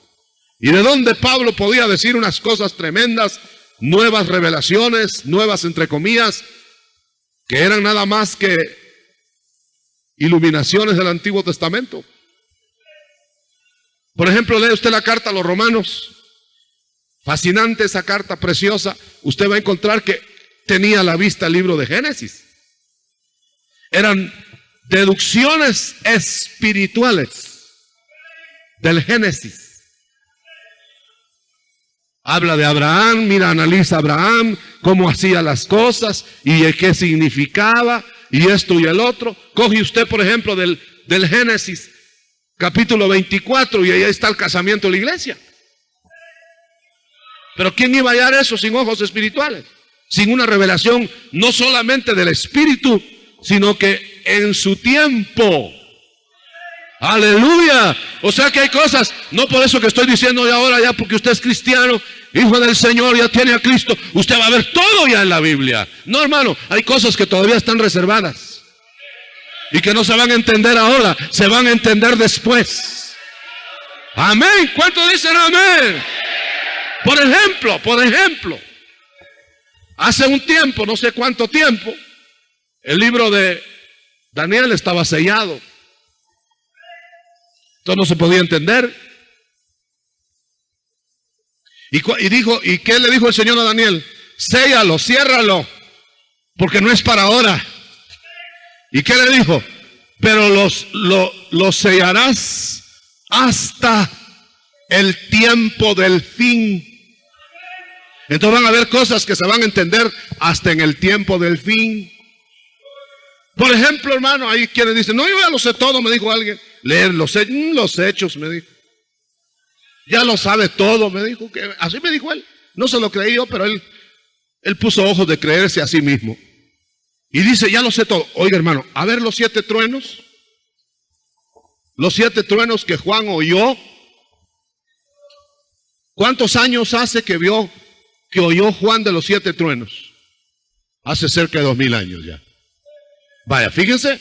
Y de donde Pablo podía decir unas cosas tremendas, nuevas revelaciones, nuevas entre comillas, que eran nada más que iluminaciones del Antiguo Testamento. Por ejemplo, lee usted la carta a los Romanos, fascinante esa carta preciosa. Usted va a encontrar que tenía a la vista el libro de Génesis. Eran deducciones espirituales del Génesis. Habla de Abraham, mira, analiza a Abraham, cómo hacía las cosas y qué significaba y esto y el otro. Coge usted, por ejemplo, del Génesis capítulo 24 y ahí está el casamiento de la iglesia. Pero ¿quién iba a hallar eso sin ojos espirituales? Sin una revelación no solamente del Espíritu, sino que en su tiempo. Aleluya. O sea que hay cosas, no por eso que estoy diciendo de ahora, ya porque usted es cristiano, hijo del Señor, ya tiene a Cristo, usted va a ver todo ya en la Biblia. No, hermano, hay cosas que todavía están reservadas y que no se van a entender ahora, se van a entender después. Amén. ¿Cuántos dicen amén? Por ejemplo, hace un tiempo, no sé cuánto tiempo, el libro de Daniel estaba sellado. Entonces no se podía entender. ¿Y qué le dijo el Señor a Daniel? Séllalo, ciérralo, porque no es para ahora. ¿Y qué le dijo? Pero los sellarás hasta el tiempo del fin. Entonces van a haber cosas que se van a entender hasta en el tiempo del fin. Por ejemplo, hermano, hay quienes dicen, no, yo ya lo sé todo, me dijo alguien. Leer los hechos, me dijo. Ya lo sabe todo, me dijo. Así me dijo él. No se lo creí yo, pero él puso ojos de creerse a sí mismo. Y dice, ya lo sé todo. Oiga, hermano, a ver los 7 truenos. Los 7 truenos que Juan oyó. ¿Cuántos años hace que oyó Juan de los 7 truenos? Hace cerca de 2000 años ya. Vaya, fíjense.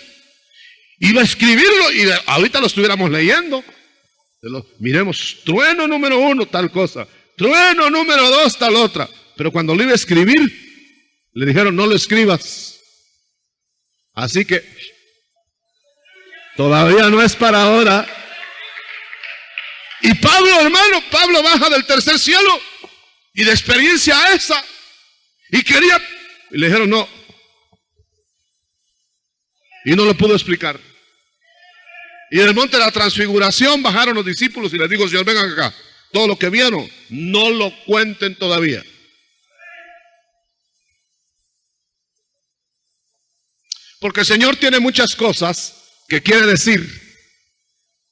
Iba a escribirlo y ahorita lo estuviéramos leyendo. Miremos, trueno número 1, tal cosa. Trueno número 2, tal otra. Pero cuando lo iba a escribir, le dijeron, no lo escribas. Así que todavía no es para ahora. Y Pablo, hermano, Pablo baja del tercer cielo y de experiencia esa y le dijeron no, y no lo pudo explicar. Y en el monte de la transfiguración bajaron los discípulos y les dijo, Señor, vengan acá, todo lo que vieron no lo cuenten todavía. Porque el Señor tiene muchas cosas que quiere decir.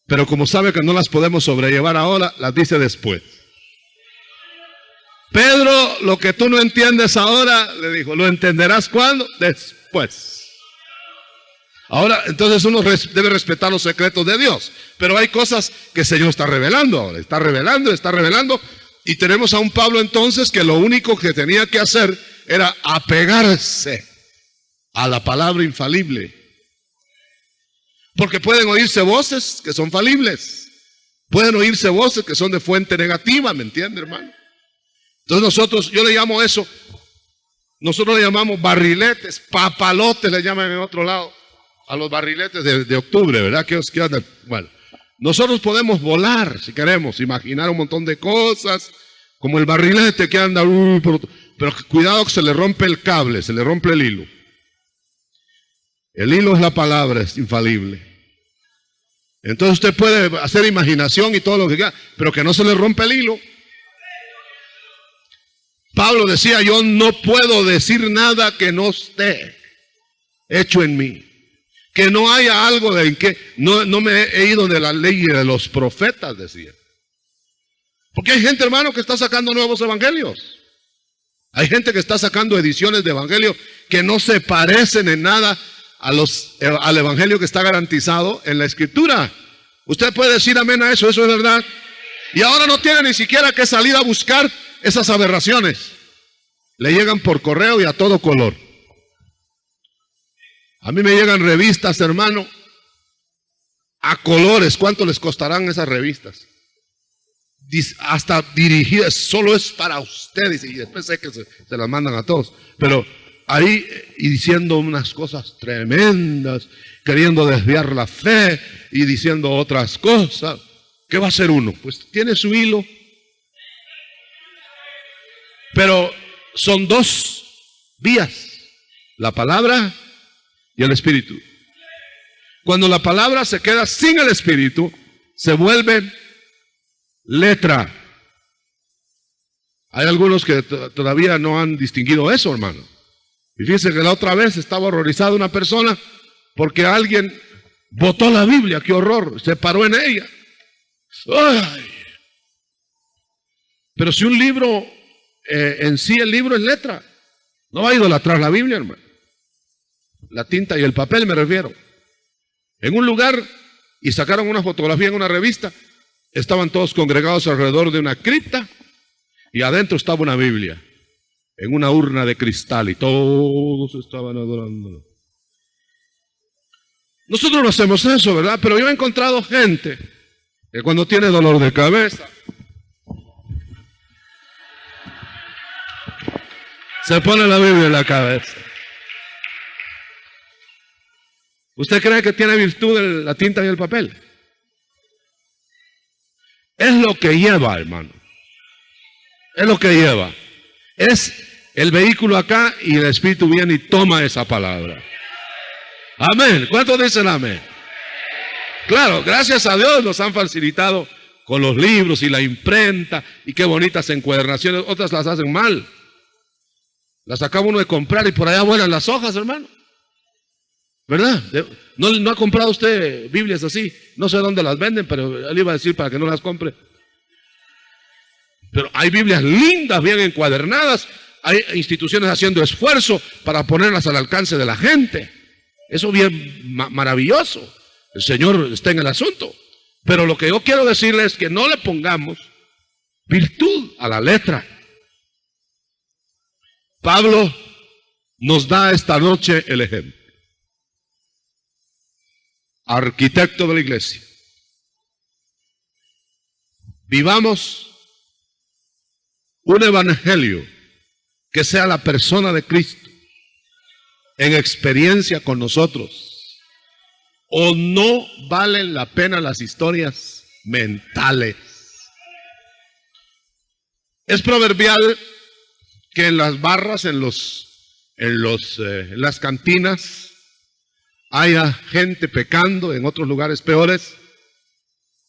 Pero como sabe que no las podemos sobrellevar ahora, las dice después. Pedro, lo que tú no entiendes ahora, le dijo, ¿lo entenderás cuándo? Después. Ahora, entonces uno debe respetar los secretos de Dios. Pero hay cosas que el Señor está revelando ahora. Está revelando. Y tenemos a un Pablo entonces que lo único que tenía que hacer era apegarse a la palabra infalible. Porque pueden oírse voces que son falibles. Pueden oírse voces que son de fuente negativa, ¿me entiende, hermano? Entonces nosotros, yo le llamo eso, nosotros le llamamos barriletes, papalotes le llaman en otro lado, a los barriletes de octubre, ¿verdad? Bueno, nosotros podemos volar si queremos, imaginar un montón de cosas, como el barrilete que anda, pero cuidado que se le rompe el cable, se le rompe el hilo. El hilo es la palabra, es infalible. Entonces usted puede hacer imaginación y todo lo que quiera, pero que no se le rompe el hilo. Pablo decía, yo no puedo decir nada que no esté hecho en mí. Que no haya algo de que no me he ido de la ley de los profetas, decía. Porque hay gente, hermano, que está sacando nuevos evangelios. Hay gente que está sacando ediciones de evangelio que no se parecen en nada al evangelio que está garantizado en la escritura. Usted puede decir amén a eso, eso es verdad. Y ahora no tiene ni siquiera que salir a buscar esas aberraciones. Le llegan por correo y a todo color. A mí me llegan revistas, hermano, a colores. ¿Cuánto les costarán esas revistas? Hasta dirigidas, solo es para ustedes. Y después sé que se las mandan a todos. Pero ahí y diciendo unas cosas tremendas, queriendo desviar la fe y diciendo otras cosas. ¿Qué va a hacer uno? Pues tiene su hilo. Pero son dos vías, la palabra y el espíritu. Cuando la palabra se queda sin el espíritu, se vuelve letra. Hay algunos que todavía no han distinguido eso, hermano. Y fíjense que la otra vez estaba horrorizada una persona porque alguien botó la Biblia, qué horror, se paró en ella. ¡Ay! Pero si un libro, en sí el libro es letra, no va a idolatrar la Biblia, hermano. La tinta y el papel me refiero. En un lugar, y sacaron una fotografía en una revista, estaban todos congregados alrededor de una cripta, y adentro estaba una Biblia, en una urna de cristal, y todos estaban adorando. Nosotros no hacemos eso, ¿verdad? Pero yo he encontrado gente que cuando tiene dolor de cabeza, se pone la Biblia en la cabeza. ¿Usted cree que tiene virtud la tinta y el papel? Es lo que lleva, hermano. Es lo que lleva. Es el vehículo acá y el Espíritu viene y toma esa palabra. Amén. ¿Cuántos dicen amén? Claro, gracias a Dios nos han facilitado con los libros y la imprenta y qué bonitas encuadernaciones. Otras las hacen mal. Las acaba uno de comprar y por allá vuelan las hojas, hermano. ¿Verdad? ¿No ha comprado usted Biblias así? No sé dónde las venden, pero él iba a decir para que no las compre. Pero hay Biblias lindas, bien encuadernadas. Hay instituciones haciendo esfuerzo para ponerlas al alcance de la gente. Eso bien maravilloso. El Señor está en el asunto. Pero lo que yo quiero decirle es que no le pongamos virtud a la letra. Pablo nos da esta noche el ejemplo. Arquitecto de la iglesia. Vivamos un evangelio que sea la persona de Cristo en experiencia con nosotros. O no valen la pena las historias mentales. Es proverbial que en las barras, en las cantinas, haya gente pecando, en otros lugares peores.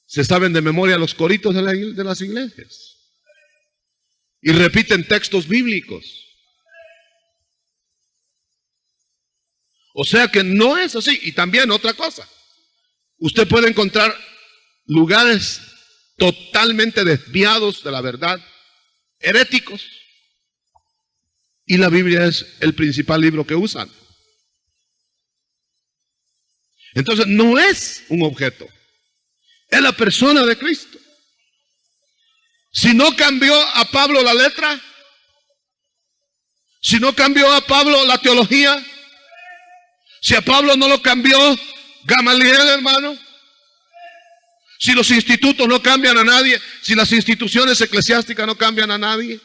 Se saben de memoria los coritos de las iglesias. Y repiten textos bíblicos. O sea que no es así. Y también otra cosa. Usted puede encontrar lugares totalmente desviados de la verdad, heréticos, y la Biblia es el principal libro que usan. Entonces no es un objeto, es la persona de Cristo. Si no cambió a Pablo la letra, si no cambió a Pablo la teología, si a Pablo no lo cambió Gamaliel, hermano, si los institutos no cambian a nadie, si las instituciones eclesiásticas no cambian a nadie,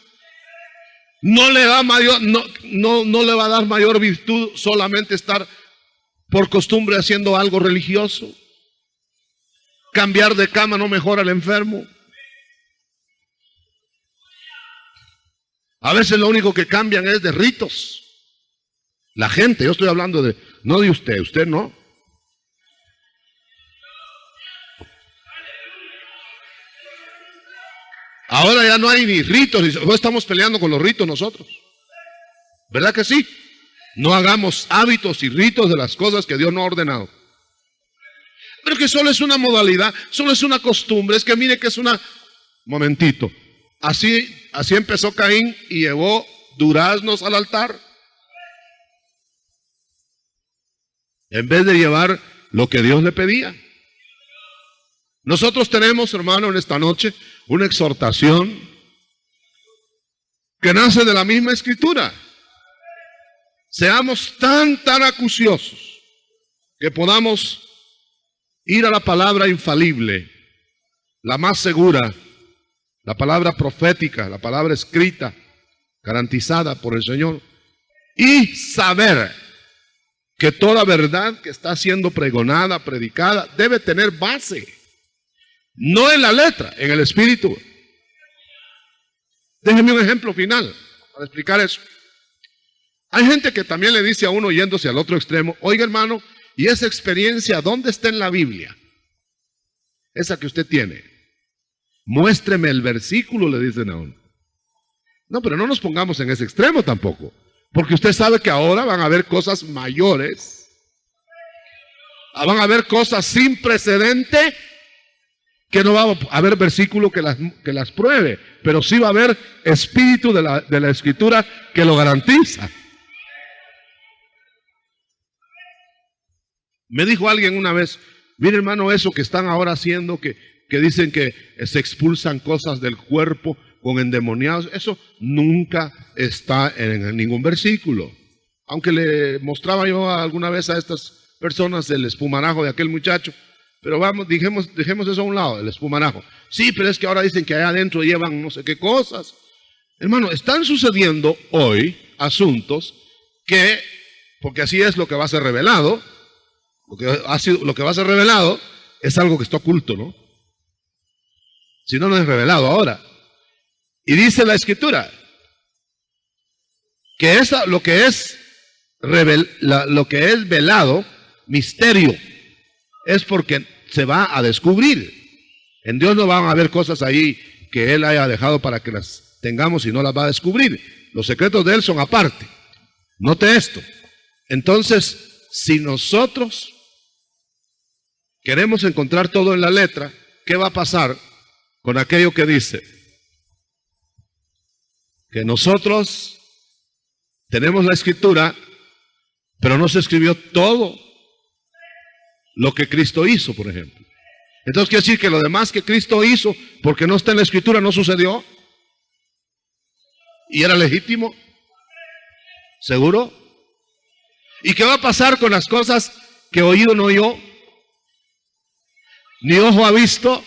no le da mayor, no le va a dar mayor virtud solamente estar por costumbre haciendo algo religioso. Cambiar de cama no mejora al enfermo. A veces lo único que cambian es de ritos. La gente, yo estoy hablando de, no de usted, usted no. Ahora ya no hay ni ritos, no estamos peleando con los ritos nosotros. ¿Verdad que sí? No hagamos hábitos y ritos de las cosas que Dios no ha ordenado. Pero que solo es una modalidad, solo es una costumbre. Es que mire que es una... Momentito. Así empezó Caín y llevó duraznos al altar. En vez de llevar lo que Dios le pedía. Nosotros tenemos, hermano, en esta noche una exhortación que nace de la misma Escritura. Seamos tan acuciosos que podamos ir a la palabra infalible, la más segura, la palabra profética, la palabra escrita, garantizada por el Señor, y saber que toda verdad que está siendo pregonada, predicada, debe tener base, no en la letra, en el espíritu. Déjenme un ejemplo final para explicar eso. Hay gente que también le dice a uno yéndose al otro extremo, oiga hermano, ¿y esa experiencia dónde está en la Biblia? Esa que usted tiene. Muéstreme el versículo, le dicen a uno. No, pero no nos pongamos en ese extremo tampoco, porque usted sabe que ahora van a haber cosas mayores, van a haber cosas sin precedente, que no va a haber versículo que las pruebe, pero sí va a haber espíritu de la Escritura que lo garantiza. Me dijo alguien una vez, mire hermano, eso que están ahora haciendo, que dicen que se expulsan cosas del cuerpo con endemoniados, eso nunca está en ningún versículo. Aunque le mostraba yo alguna vez a estas personas el espumarajo de aquel muchacho, pero vamos, dejemos eso a un lado, el espumarajo. Sí, pero es que ahora dicen que allá adentro llevan no sé qué cosas. Hermano, están sucediendo hoy asuntos que, porque así es lo que va a ser revelado, lo que va a ser revelado es algo que está oculto, ¿no? Si no, no es revelado ahora. Y dice la Escritura que lo que es velado, misterio, es porque se va a descubrir. En Dios no van a haber cosas ahí que Él haya dejado para que las tengamos y no las va a descubrir. Los secretos de Él son aparte. Note esto. Entonces, si nosotros queremos encontrar todo en la letra, ¿qué va a pasar con aquello que dice? Que nosotros tenemos la Escritura, pero no se escribió todo lo que Cristo hizo, por ejemplo. Entonces quiere decir que lo demás que Cristo hizo, porque no está en la Escritura, no sucedió. ¿Y era legítimo? ¿Seguro? ¿Y qué va a pasar con las cosas que oído no oyó, ni ojo ha visto,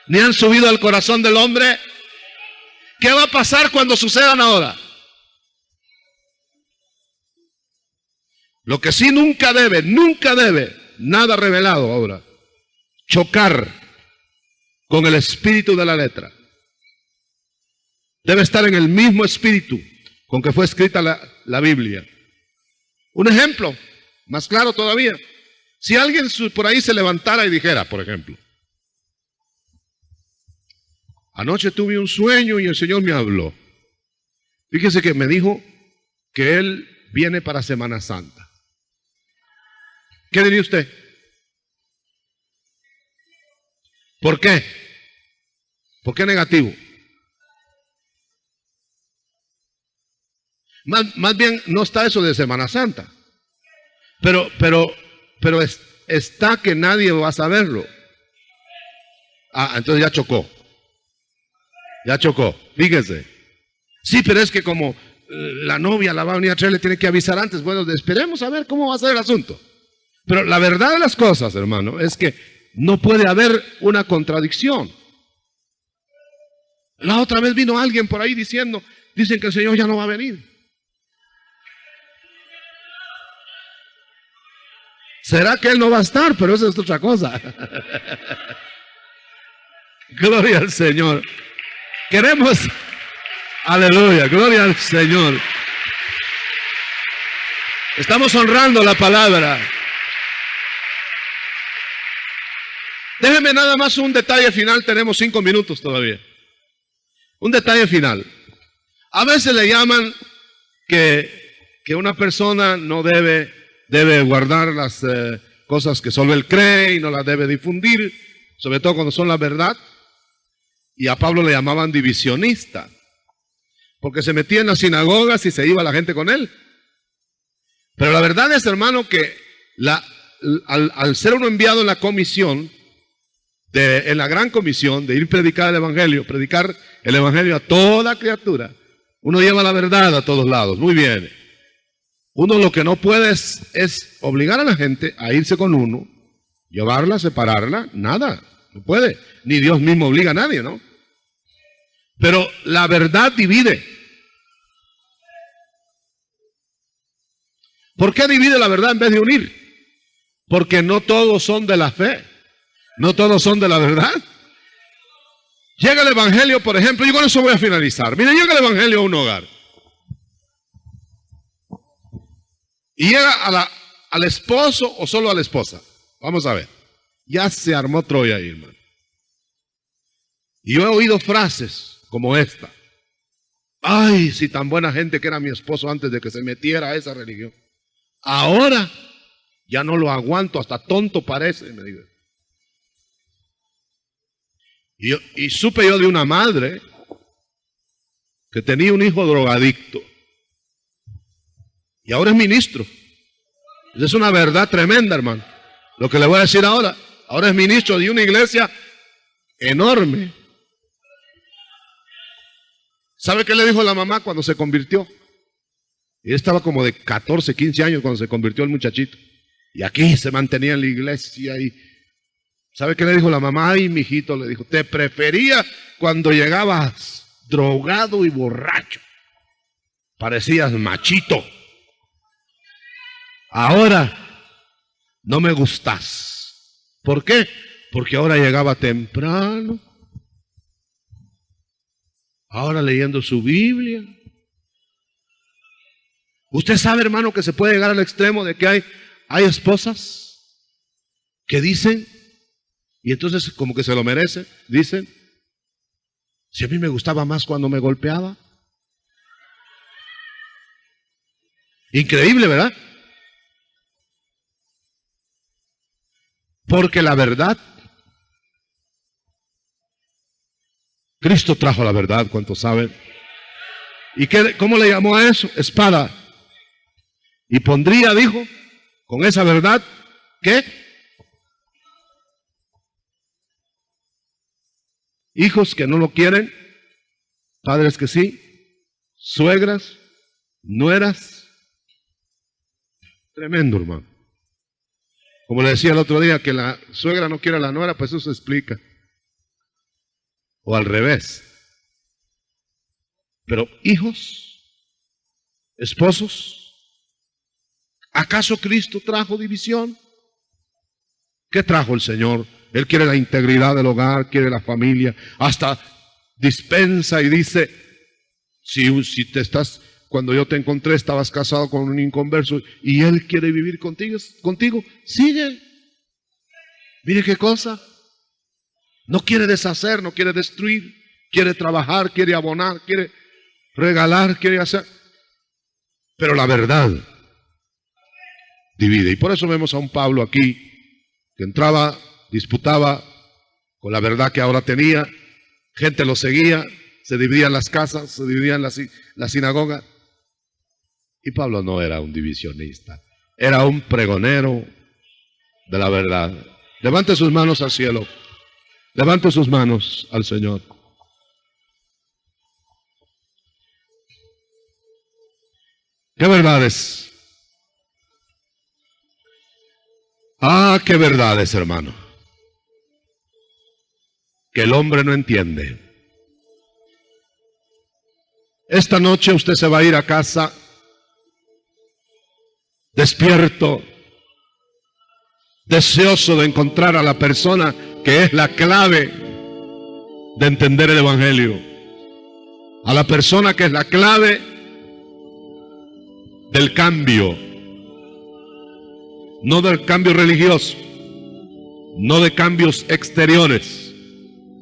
ni han subido al corazón del hombre? ¿Qué va a pasar cuando sucedan ahora? Lo que sí nunca debe, nada revelado ahora, chocar con el espíritu de la letra. Debe estar en el mismo espíritu con que fue escrita la Biblia. Un ejemplo, más claro todavía. Si alguien por ahí se levantara y dijera, por ejemplo, anoche tuve un sueño y el Señor me habló. Fíjese que me dijo que Él viene para Semana Santa. ¿Qué diría usted? ¿Por qué? ¿Por qué negativo? Más bien no está eso de Semana Santa. Pero está que nadie va a saberlo. Ah, entonces ya chocó. Ya chocó. Fíjese. Sí, pero es que como la novia la va a venir a traer, le tiene que avisar antes. Bueno, esperemos a ver cómo va a ser el asunto. Pero la verdad de las cosas, hermano, es que no puede haber una contradicción. La otra vez vino alguien por ahí dicen que el Señor ya no va a venir. ¿Será que Él no va a estar? Pero eso es otra cosa. Gloria al Señor. Queremos, aleluya, gloria al Señor. Estamos honrando la palabra. Déjeme nada más un detalle final, tenemos 5 minutos todavía. Un detalle final. A veces le llaman que una persona no debe guardar las cosas que solo él cree y no las debe difundir, sobre todo cuando son la verdad. Y a Pablo le llamaban divisionista, porque se metía en las sinagogas y se iba la gente con él. Pero la verdad es, hermano, que al ser uno enviado en la comisión, en la gran comisión de ir a predicar el evangelio a toda criatura, uno lleva la verdad a todos lados. Muy bien. Uno lo que no puede es obligar a la gente a irse con uno, llevarla, separarla, nada, no puede. Ni Dios mismo obliga a nadie, ¿no? Pero la verdad divide. ¿Por qué divide la verdad en vez de unir? Porque no todos son de la fe, no todos son de la verdad. Llega el evangelio, por ejemplo, y con eso voy a finalizar. Mira, llega el evangelio a un hogar. Y llega al esposo o solo a la esposa. Vamos a ver. Ya se armó Troya ahí, hermano. Y yo he oído frases como esta. Ay, si tan buena gente que era mi esposo antes de que se metiera a esa religión. Ahora ya no lo aguanto, hasta tonto parece, me digo. Y supe yo de una madre que tenía un hijo drogadicto. Y ahora es ministro. Esa es una verdad tremenda, hermano. Lo que le voy a decir ahora. Ahora es ministro de una iglesia enorme. ¿Sabe qué le dijo la mamá cuando se convirtió? Él estaba como de 14, 15 años cuando se convirtió el muchachito. Y aquí se mantenía en la iglesia. Y ¿sabe qué le dijo la mamá? Ay, mijito, le dijo, te prefería cuando llegabas drogado y borracho. Parecías machito. Ahora no me gustas. ¿Por qué? Porque ahora llegaba temprano. Ahora leyendo su Biblia. Usted sabe, hermano, que se puede llegar al extremo de que hay esposas que dicen, y entonces como que se lo merecen, dicen, si a mí me gustaba más cuando me golpeaba. Increíble, ¿verdad? Porque la verdad, Cristo trajo la verdad, ¿cuántos saben? ¿Y cómo le llamó a eso? Espada. Y pondría, dijo, con esa verdad, ¿qué? Hijos que no lo quieren, padres que sí, suegras, nueras. Tremendo, hermano. Como le decía el otro día, que la suegra no quiere a la nuera, pues eso se explica. O al revés. Pero hijos, esposos, ¿acaso Cristo trajo división? ¿Qué trajo el Señor? Él quiere la integridad del hogar, quiere la familia, hasta dispensa y dice, si te estás, cuando yo te encontré estabas casado con un inconverso y Él quiere vivir contigo, sigue. Mire qué cosa. No quiere deshacer, no quiere destruir, quiere trabajar, quiere abonar, quiere regalar, quiere hacer. Pero la verdad divide. Y por eso vemos a un Pablo aquí que entraba, disputaba con la verdad que ahora tenía. Gente lo seguía, se dividían las casas, se dividían la sinagoga. Y Pablo no era un divisionista, era un pregonero de la verdad. Levante sus manos al cielo, levante sus manos al Señor. ¿Qué verdades? Qué verdades, hermano, que el hombre no entiende. Esta noche usted se va a ir a casa despierto, deseoso de encontrar a la persona que es la clave de entender el Evangelio, a la persona que es la clave del cambio, no del cambio religioso, no de cambios exteriores,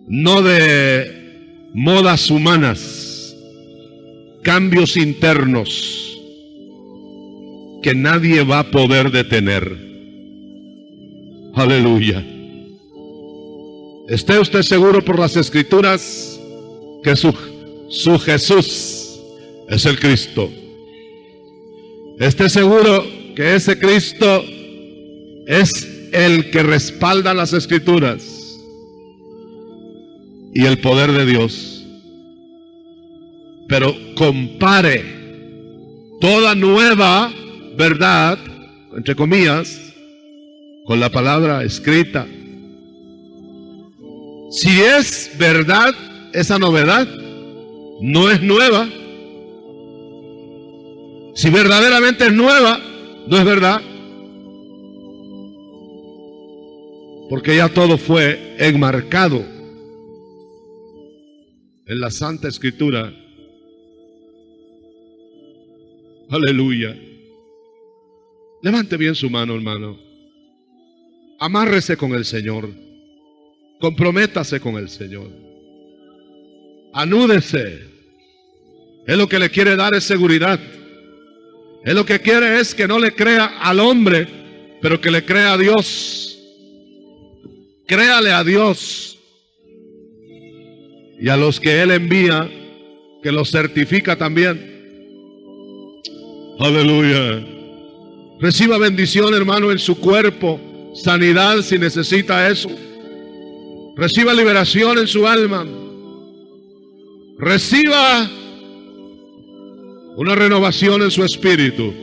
no de modas humanas, cambios internos que nadie va a poder detener. Aleluya. ¿Esté usted seguro por las Escrituras que su Jesús es el Cristo? ¿Esté seguro que ese Cristo es el que respalda las Escrituras y el poder de Dios? Pero compare toda nueva verdad, entre comillas, con la palabra escrita. Si es verdad, esa novedad no es nueva. Si verdaderamente es nueva, no es verdad, porque ya todo fue enmarcado en la Santa Escritura. Aleluya. Levante bien su mano, hermano. Amárrese con el Señor. Comprométase con el Señor. Anúdese. Él lo que le quiere dar es seguridad. Él lo que quiere es que no le crea al hombre, pero que le crea a Dios. Créale a Dios. Y a los que Él envía, que los certifica también. Aleluya. Reciba bendición, hermano, en su cuerpo. Sanidad si necesita eso. Reciba liberación en su alma. Reciba una renovación en su espíritu.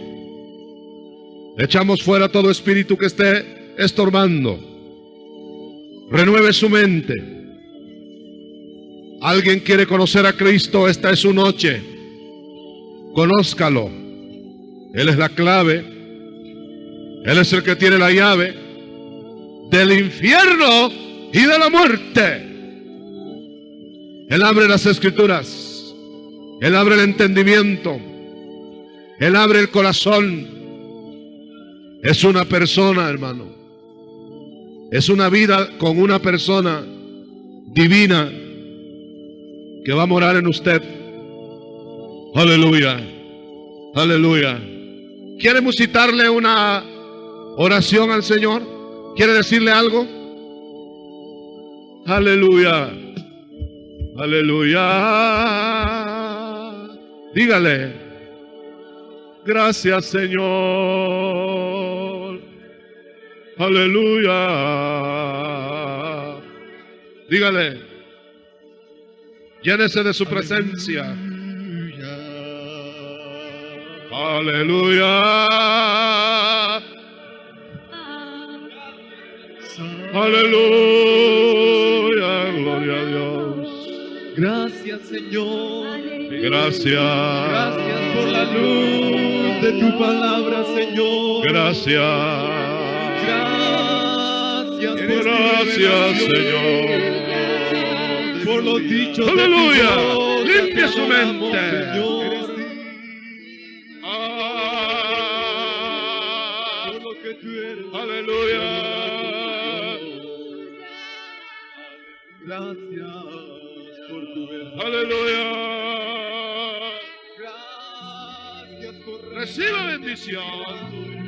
Echamos fuera todo espíritu que esté estorbando. Renueve su mente. Alguien quiere conocer a Cristo, esta es su noche. Conózcalo. Él es la clave. Él es el que tiene la llave del infierno y de la muerte. Él abre las Escrituras. Él abre el entendimiento. Él abre el corazón. Es una persona, hermano. Es una vida con una persona divina que va a morar en usted. Aleluya. Aleluya. ¿Quiere citarle una oración al Señor? ¿Quiere decirle algo? Aleluya. Aleluya. Dígale: gracias, Señor. Aleluya. Dígale: llénese de su presencia. Aleluya. Aleluya. Gloria a Dios. Gracias, Señor. Gracias. Gracias por la luz de tu palabra, Señor. Gracias. Gracias, Señor. Por los dichos. Aleluya. De Limpie su mente. Señor. Por lo que tú eres. Aleluya. Gracias por tu verdad. Aleluya. Gracias por Reciba bendición.